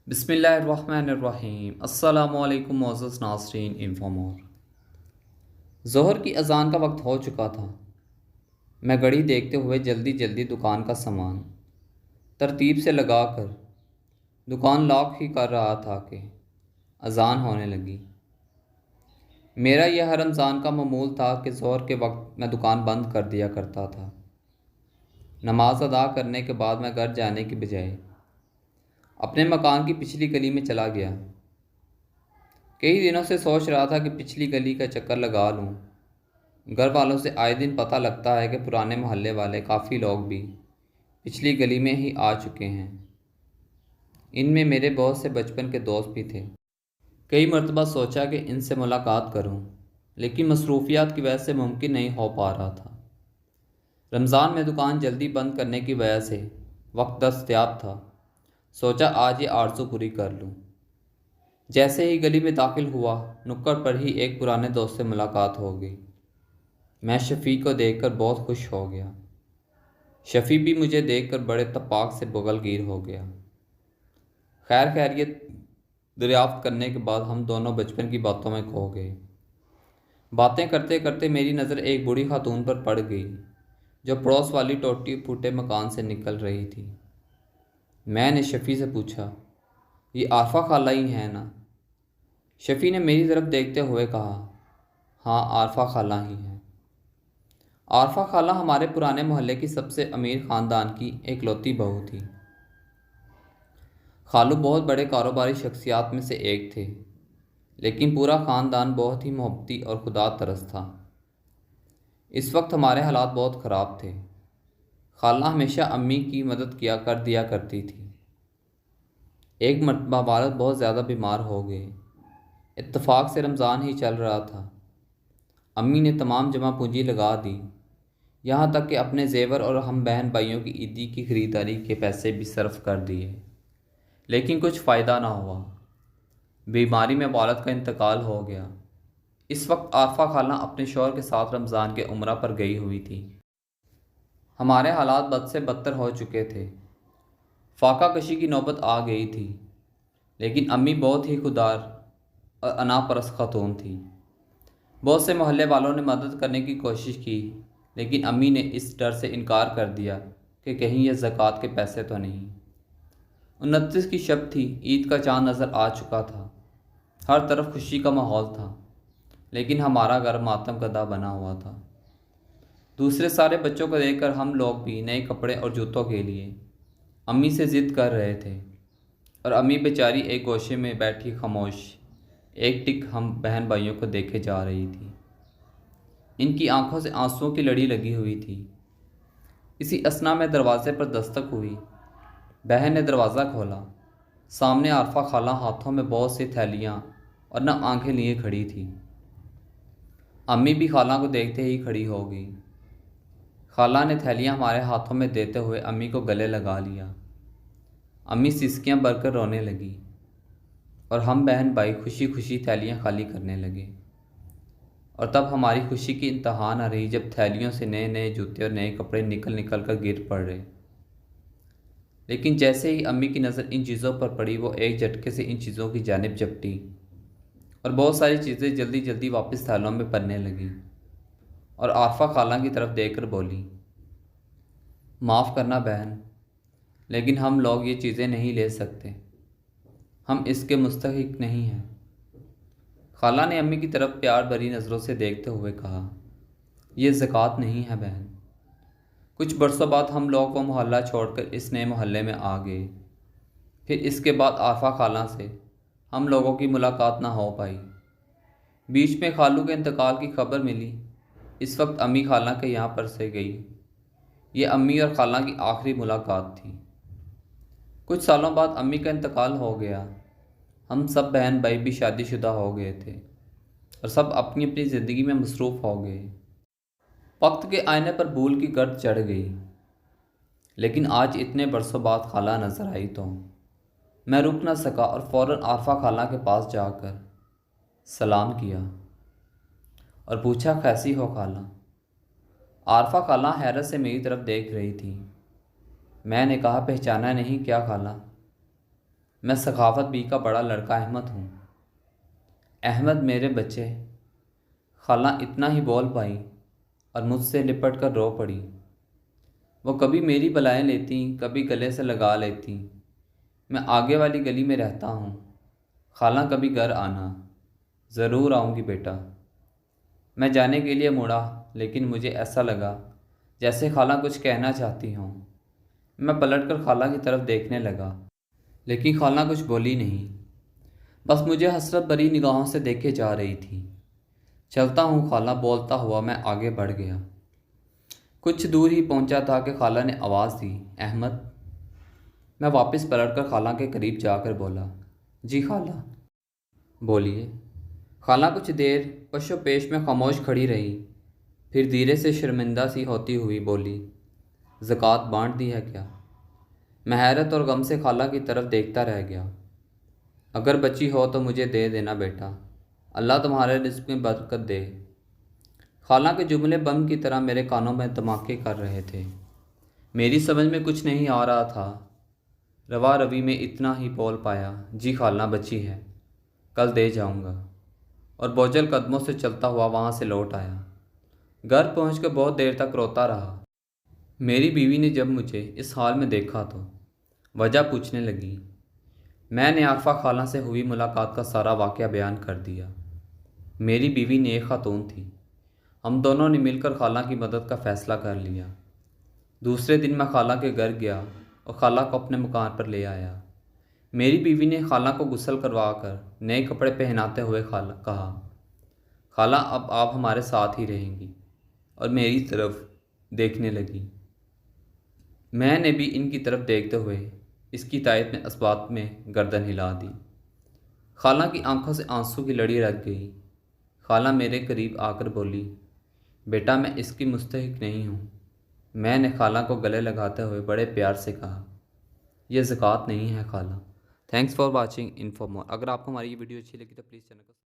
بسم اللہ الرحمن الرحیم۔ السلام علیکم معزز ناظرین، انفامور ظہر کی اذان کا وقت ہو چکا تھا۔ میں گھڑی دیکھتے ہوئے جلدی جلدی دکان کا سامان ترتیب سے لگا کر دکان لاک ہی کر رہا تھا کہ اذان ہونے لگی۔ میرا یہ ہر رمضان کا معمول تھا کہ ظہر کے وقت میں دکان بند کر دیا کرتا تھا۔ نماز ادا کرنے کے بعد میں گھر جانے کی بجائے اپنے مکان کی پچھلی گلی میں چلا گیا۔ کئی دنوں سے سوچ رہا تھا کہ پچھلی گلی کا چکر لگا لوں۔ گھر والوں سے آئے دن پتہ لگتا ہے کہ پرانے محلے والے کافی لوگ بھی پچھلی گلی میں ہی آ چکے ہیں۔ ان میں میرے بہت سے بچپن کے دوست بھی تھے۔ کئی مرتبہ سوچا کہ ان سے ملاقات کروں، لیکن مصروفیات کی وجہ سے ممکن نہیں ہو پا رہا تھا۔ رمضان میں دکان جلدی بند کرنے کی وجہ سے وقت دستیاب تھا۔ سوچا آج یہ آرزو پوری کر لوں۔ جیسے ہی گلی میں داخل ہوا، نکڑ پر ہی ایک پرانے دوست سے ملاقات ہو گئی۔ میں شفیع کو دیکھ کر بہت خوش ہو گیا۔ شفیع بھی مجھے دیکھ کر بڑے اتفاق سے بغل گیر ہو گیا۔ خیر خیریت دریافت کرنے کے بعد ہم دونوں بچپن کی باتوں میں کھو گئے۔ باتیں کرتے کرتے میری نظر ایک بوڑھی خاتون پر پڑ گئی جو پڑوس والی ٹوٹی پھوٹے مکان سے نکل رہی تھی۔ میں نے شفیع سے پوچھا، یہ عارفہ خالہ ہی ہیں نا؟ شفیع نے میری طرف دیکھتے ہوئے کہا، ہاں عارفہ خالہ ہی ہیں۔ عارفہ خالہ ہمارے پرانے محلے کی سب سے امیر خاندان کی اکلوتی بہو تھی۔ خالو بہت بڑے کاروباری شخصیات میں سے ایک تھے، لیکن پورا خاندان بہت ہی محبتی اور خدا ترس تھا۔ اس وقت ہمارے حالات بہت خراب تھے۔ خالہ ہمیشہ امی کی مدد کر دیا کرتی تھی۔ ایک مرتبہ والد بہت زیادہ بیمار ہو گئے۔ اتفاق سے رمضان ہی چل رہا تھا۔ امی نے تمام جمع پونجی لگا دی، یہاں تک کہ اپنے زیور اور ہم بہن بھائیوں کی عیدی کی خریداری کے پیسے بھی صرف کر دیے، لیکن کچھ فائدہ نہ ہوا۔ بیماری میں والد کا انتقال ہو گیا۔ اس وقت عارفہ خالہ اپنے شوہر کے ساتھ رمضان کے عمرہ پر گئی ہوئی تھی۔ ہمارے حالات بد سے بدتر ہو چکے تھے۔ فاقہ کشی کی نوبت آ گئی تھی، لیکن امی بہت ہی خوددار اور انا پرست خاتون تھی۔ بہت سے محلے والوں نے مدد کرنے کی کوشش کی، لیکن امی نے اس ڈر سے انکار کر دیا کہ کہیں یہ زکوٰۃ کے پیسے تو نہیں۔ 29 کی شب تھی، عید کا چاند نظر آ چکا تھا۔ ہر طرف خوشی کا ماحول تھا، لیکن ہمارا گھر ماتم کدہ بنا ہوا تھا۔ دوسرے سارے بچوں کو دیکھ کر ہم لوگ بھی نئے کپڑے اور جوتوں کے لیے امی سے ضد کر رہے تھے، اور امی بیچاری ایک گوشے میں بیٹھی خاموش ایک ٹک ہم بہن بھائیوں کو دیکھے جا رہی تھی۔ ان کی آنکھوں سے آنسوؤں کی لڑی لگی ہوئی تھی۔ اسی اثنا میں دروازے پر دستک ہوئی۔ بہن نے دروازہ کھولا۔ سامنے عارفہ خالہ ہاتھوں میں بہت سی تھیلیاں اور نم آنکھیں لیے کھڑی تھی۔ امی بھی خالہ کو دیکھتے ہی کھڑی ہو گئی۔ خالہ نے تھیلیاں ہمارے ہاتھوں میں دیتے ہوئے امی کو گلے لگا لیا۔ امی سسکیاں بھر کر رونے لگی، اور ہم بہن بھائی خوشی خوشی تھیلیاں خالی کرنے لگے۔ اور تب ہماری خوشی کی انتہا نہ رہی جب تھیلیوں سے نئے نئے جوتے اور نئے کپڑے نکل نکل کر گر پڑ رہے۔ لیکن جیسے ہی امی کی نظر ان چیزوں پر پڑی، وہ ایک جھٹکے سے ان چیزوں کی جانب جھپٹی، اور بہت ساری چیزیں جلدی جلدی واپس تھیلوں میں بھرنے لگیں، اور عارفہ خالہ کی طرف دیکھ کر بولی، معاف کرنا بہن، لیکن ہم لوگ یہ چیزیں نہیں لے سکتے، ہم اس کے مستحق نہیں ہیں۔ خالہ نے امی کی طرف پیار بھری نظروں سے دیکھتے ہوئے کہا، یہ زکوٰۃ نہیں ہے بہن۔ کچھ برسوں بعد ہم لوگ وہ محلہ چھوڑ کر اس نئے محلے میں آ گئے۔ پھر اس کے بعد عارفہ خالہ سے ہم لوگوں کی ملاقات نہ ہو پائی۔ بیچ میں خالو کے انتقال کی خبر ملی۔ اس وقت امی خالہ کے یہاں پر سے گئی۔ یہ امی اور خالہ کی آخری ملاقات تھی۔ کچھ سالوں بعد امی کا انتقال ہو گیا۔ ہم سب بہن بھائی بھی شادی شدہ ہو گئے تھے، اور سب اپنی اپنی زندگی میں مصروف ہو گئے۔ وقت کے آئینے پر بھول کی گرد چڑھ گئی، لیکن آج اتنے برسوں بعد خالہ نظر آئی تو میں رک نہ سکا اور فوراً عارفہ خالہ کے پاس جا کر سلام کیا اور پوچھا، کیسی ہو خالہ؟ عارفہ خالہ حیرت سے میری طرف دیکھ رہی تھی۔ میں نے کہا، پہچانا نہیں کیا خالہ؟ میں ثقافت بی کا بڑا لڑکا احمد ہوں۔ احمد میرے بچے، خالہ اتنا ہی بول پائی اور مجھ سے لپٹ کر رو پڑی۔ وہ کبھی میری بلائیں لیتی، کبھی گلے سے لگا لیتی۔ میں آگے والی گلی میں رہتا ہوں، خالہ کبھی گھر آنا۔ ضرور آؤں گی بیٹا۔ میں جانے کے لیے مڑا، لیکن مجھے ایسا لگا جیسے خالہ کچھ کہنا چاہتی ہوں۔ میں پلٹ کر خالہ کی طرف دیکھنے لگا، لیکن خالہ کچھ بولی نہیں، بس مجھے حسرت بھری نگاہوں سے دیکھے جا رہی تھی۔ چلتا ہوں خالہ، بولتا ہوا میں آگے بڑھ گیا۔ کچھ دور ہی پہنچا تھا کہ خالہ نے آواز دی، احمد۔ میں واپس پلٹ کر خالہ کے قریب جا کر بولا، جی خالہ۔ بولیے۔ خالہ کچھ دیر پش و پیش میں خاموش کھڑی رہی، پھر دھیرے سے شرمندہ سی ہوتی ہوئی بولی، زکوٰۃ بانٹ دی ہے کیا؟ میں حیرت اور غم سے خالہ کی طرف دیکھتا رہ گیا۔ اگر بچی ہو تو مجھے دے دینا بیٹا، اللہ تمہارے رزق میں برکت دے۔ خالہ کے جملے بم کی طرح میرے کانوں میں دھماکے کر رہے تھے۔ میری سمجھ میں کچھ نہیں آ رہا تھا، روا روی میں اتنا ہی بول پایا، جی خالہ بچی ہے، کل دے جاؤں گا، اور بوجھل قدموں سے چلتا ہوا وہاں سے لوٹ آیا۔ گھر پہنچ کر بہت دیر تک روتا رہا۔ میری بیوی نے جب مجھے اس حال میں دیکھا تو وجہ پوچھنے لگی۔ میں نے عارفہ خالہ سے ہوئی ملاقات کا سارا واقعہ بیان کر دیا۔ میری بیوی نیک خاتون تھی، ہم دونوں نے مل کر خالہ کی مدد کا فیصلہ کر لیا۔ دوسرے دن میں خالہ کے گھر گیا اور خالہ کو اپنے مکان پر لے آیا۔ میری بیوی نے خالہ کو غسل کروا کر نئے کپڑے پہناتے ہوئے کہا، خالہ اب آپ ہمارے ساتھ ہی رہیں گی، اور میری طرف دیکھنے لگی۔ میں نے بھی ان کی طرف دیکھتے ہوئے اس کی تائید میں اسبات میں گردن ہلا دی۔ خالہ کی آنکھوں سے آنسو کی لڑی رک گئی۔ خالہ میرے قریب آ کر بولی، بیٹا میں اس کی مستحق نہیں ہوں۔ میں نے خالہ کو گلے لگاتے ہوئے بڑے پیار سے کہا، یہ زکوٰۃ نہیں ہے خالہ۔ تھینکس فار واچنگ انفو مور۔ اگر آپ کو ہماری یہ ویڈیو اچھی لگی تو پلیز چینل کو